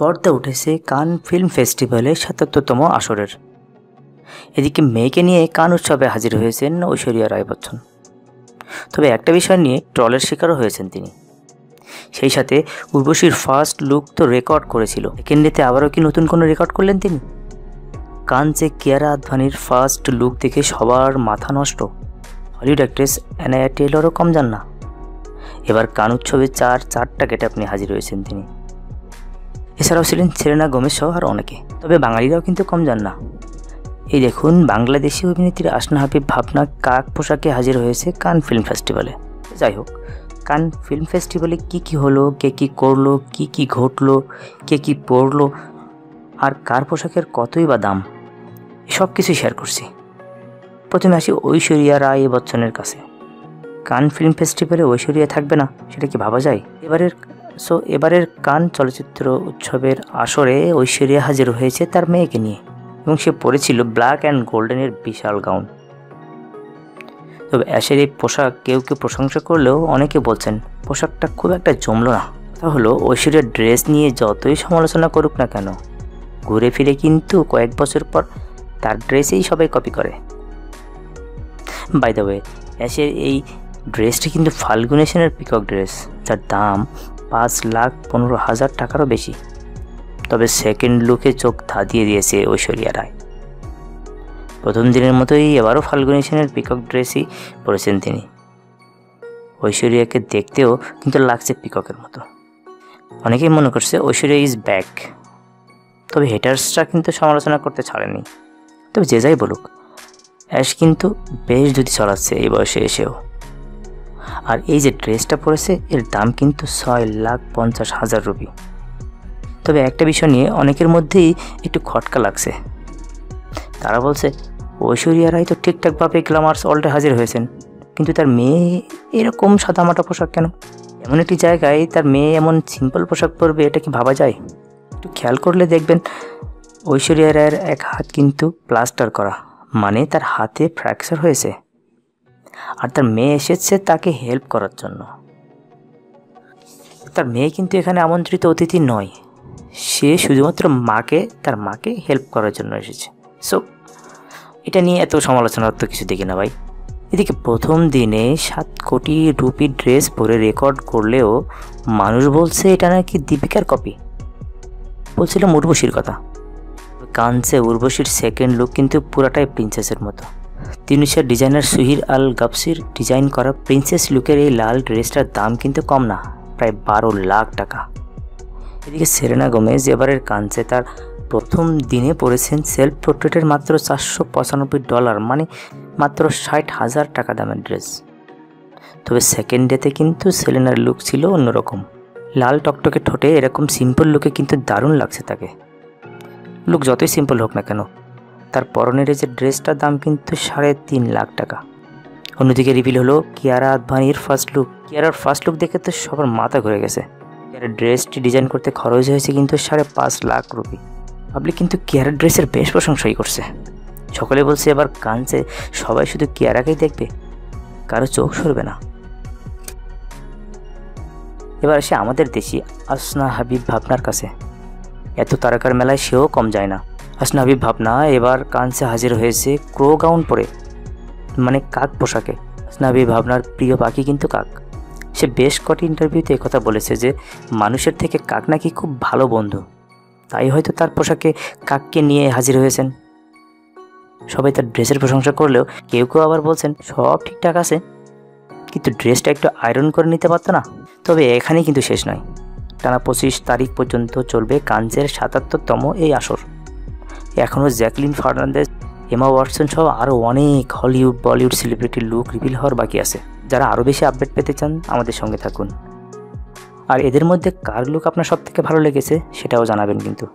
পর্দা উঠেছে কান ফিল্ম ফেস্টিভ্যালের ৭৭তম আসরের। এদিকে মেয়েকে নিয়ে কান উৎসবে হাজির হয়েছেন ঐশ্বরিয়া রায় বচ্চন। তবে একটা বিষয় নিয়ে ট্রলের শিকারও হয়েছেন তিনি। সেই সাথে উর্বশীর ফার্স্ট লুক তো রেকর্ড করেছিল, সেকেন্ড ডেতে আবারও কি নতুন কোনো রেকর্ড করলেন তিনি? কান যে কিয়ারা আদভানির ফার্স্ট লুক দেখে সবার মাথা নষ্ট, হলিউড অ্যাক্ট্রেস অ্যানায়া টেইলরও কম যান না। এবার কান উৎসবে চারটা গেটআপ নিয়ে হাজির হয়েছেন তিনি। এছাড়াও ছিলেন সেলেনা গোমেজ সহ আর অনেকে। তবে বাঙালিরাও কিন্তু কম যান না। এই দেখুন, বাংলাদেশি অভিনেত্রী আসনা হাবিব ভাবনা কাক পোশাকে হাজির হয়েছে কান ফিল্ম ফেস্টিভ্যালে। যাই হোক, কান ফিল্ম ফেস্টিভ্যালে কী হলো, কে কী করলো, কী ঘটলো, কে কী পরলো, আর কার পোশাকের কতই বা দাম, সব কিছুই শেয়ার করছি। প্রথমে আসি ঐশ্বরিয়া রায় বচ্চনের কাছে। কান ফিল্ম ফেস্টিভ্যালে ঐশ্বরিয়া থাকবে না, সেটা কি ভাবা যায়? এবারের কান চলচ্চিত্র উৎসবের আসরে ঐশ্বরিয়া হাজির হয়েছে তার মেয়েকে নিয়ে, এবং সে পরেছিল ব্ল্যাক অ্যান্ড গোল্ডেনের বিশাল গাউন। তবে অ্যাশের এই পোশাক কেউ প্রশংসা করলেও অনেকে বলছেন পোশাকটা খুব একটা জমল না। তা হলো, ঐশ্বরিয়ার ড্রেস নিয়ে যতই সমালোচনা করুক না কেন, ঘুরে ফিরে কিন্তু কয়েক বছর পর তার ড্রেসেই সবাই কপি করে। বাই দ্য ওয়ে, অ্যাশের এই ড্রেসটি কিন্তু ফাল্গুনী সেনের পিকক ড্রেস, যার দাম 5,15,000 টাকারও বেশি। তবে সেকেন্ড লুকে চোখ ধাঁধিয়ে দিয়েছে ঐশ্বরিয়া রায়। প্রথম দিনের মতোই এবারও ফাল্গুনী সেনের পিকক ড্রেসই পরেছেন তিনি। ঐশ্বরিয়াকে দেখতেও কিন্তু লাগছে পিককের মতো। অনেকেই মনে করছে ঐশ্বরিয়া ইজ ব্যাক। তবে হেটার্সরা কিন্তু সমালোচনা করতে ছাড়েনি। তবে যে যাই বলুক, অ্যাশ কিন্তু বেশ জুতি চড়াচ্ছে এই বয়সে এসেও। আর এই যে ড্রেসটা পরেছে, এর দাম কিন্তু 6,50,000 রুপি। তবে একটা বিষয় নিয়ে অনেকের মধ্যেই একটু খটকা লাগছে। তারা বলছে ঐশ্বরিয়া রায় তো ঠিকঠাকভাবে গ্ল্যামার্স ওয়ার্ল্ডে হাজির হয়েছেন, কিন্তু তার মেয়ে এরকম সাদামাটা পোশাক কেন? এমন একটি জায়গায় তার মেয়ে এমন সিম্পল পোশাক পরবে, এটা কি ভাবা যায়? একটু খেয়াল করলে দেখবেন ঐশ্বরিয়া রায়ের এক হাত কিন্তু প্লাস্টার করা, মানে তার হাতে ফ্র্যাকচার হয়েছে। আর তার মেয়ে এসেছে তাকে হেল্প করার জন্য। তার মেয়ে কিন্তু এখানে আমন্ত্রিত অতিথি নয়, সে শুধুমাত্র তার মাকে হেল্প করার জন্য এসেছে। সো এটা নিয়ে এত সমালোচনার তো কিছু দেখি না ভাই। এদিকে প্রথম দিনে 7 কোটি রুপির ড্রেস পরে রেকর্ড করলেও মানুষ বলছে এটা নাকি দীপিকার কপি। বলছিলাম উর্বশীর কথা। কানসে উর্বশীর সেকেন্ড লুক কিন্তু পুরাটাই প্রিন্সেসের মতো। তিউনিসিয়ার ডিজাইনার সুহির আল গাবসির ডিজাইন করা প্রিন্সেস লুকের এই লাল ড্রেসটার দাম কিন্তু কম না, প্রায় 12 লাখ টাকা। এদিকে সেলেনা গোমেজ এবারের কানসে তার প্রথম দিনে পরেছেন সেলফ পোর্ট্রেটের মাত্র $495, মানে মাত্র 60,000 টাকা দামের ড্রেস। তবে সেকেন্ড ডেতে কিন্তু সেলেনার লুক ছিল অন্যরকম। লাল টকটকে ঠোঁটে এরকম সিম্পল লুকে কিন্তু দারুণ লাগছে তাকে। লুক যতই সিম্পল হোক না কেন, তার পরনের এই যে ড্রেসটার দাম কিন্তু 3.5 লাখ টাকা। অন্যদিকে রিভিল হলো কিয়ারা আদভানির ফার্স্ট লুক। কিয়ারার ফার্স্ট লুক দেখে তো সবার মাথা ঘুরে গেছে। কিয়ারার ড্রেসটি ডিজাইন করতে খরচ হয়েছে কিন্তু 5.5 লাখ রুপি। পাবলিক কিন্তু কিয়ারার ড্রেসের বেশ প্রশংসাই করছে। সকলে বলছে এবার কানসে সবাই শুধু কিয়ারাকেই দেখবে, কারো চোখ সরবে না। এবার আসে আমাদের দেশি আসনা হাবিব ভাবনার কাছে। এত তারকার মেলায় সেও কম যায় না। আসনা হাবিব ভাবনা এবার কানসে হাজির হয়েছে ক্রো গাউন পরে, মানে কাক পোশাকে। আসনা হাবিব ভাবনার প্রিয় পাখি কিন্তু কাক। সে বেশ কটি ইন্টারভিউতে একথা বলেছে যে মানুষের থেকে কাক নাকি খুব ভালো বন্ধু, তাই হয়তো তার পোশাকে কাককে নিয়ে হাজির হয়েছেন। সবাই তার ড্রেসের প্রশংসা করলেও কেউ আবার বলছেন সব ঠিকঠাক আছে, কিন্তু ড্রেসটা একটু আয়রন করে নিতে পারতো না। তবে এখানেই কিন্তু শেষ নয়। টানা 25 তারিখ পর্যন্ত চলবে কানসের 77তম এই আসর। এখনও জ্যাকলিন ফার্নান্দেজ, এমা ওয়াটসন সহ আরও অনেক হলিউড বলিউড সেলিব্রিটির লুক রিভিল হওয়ার বাকি আছে। যারা আরও বেশি আপডেট পেতে চান আমাদের সঙ্গে থাকুন। আর এদের মধ্যে কার লুক আপনার সবথেকে ভালো লেগেছে সেটাও জানাবেন কিন্তু।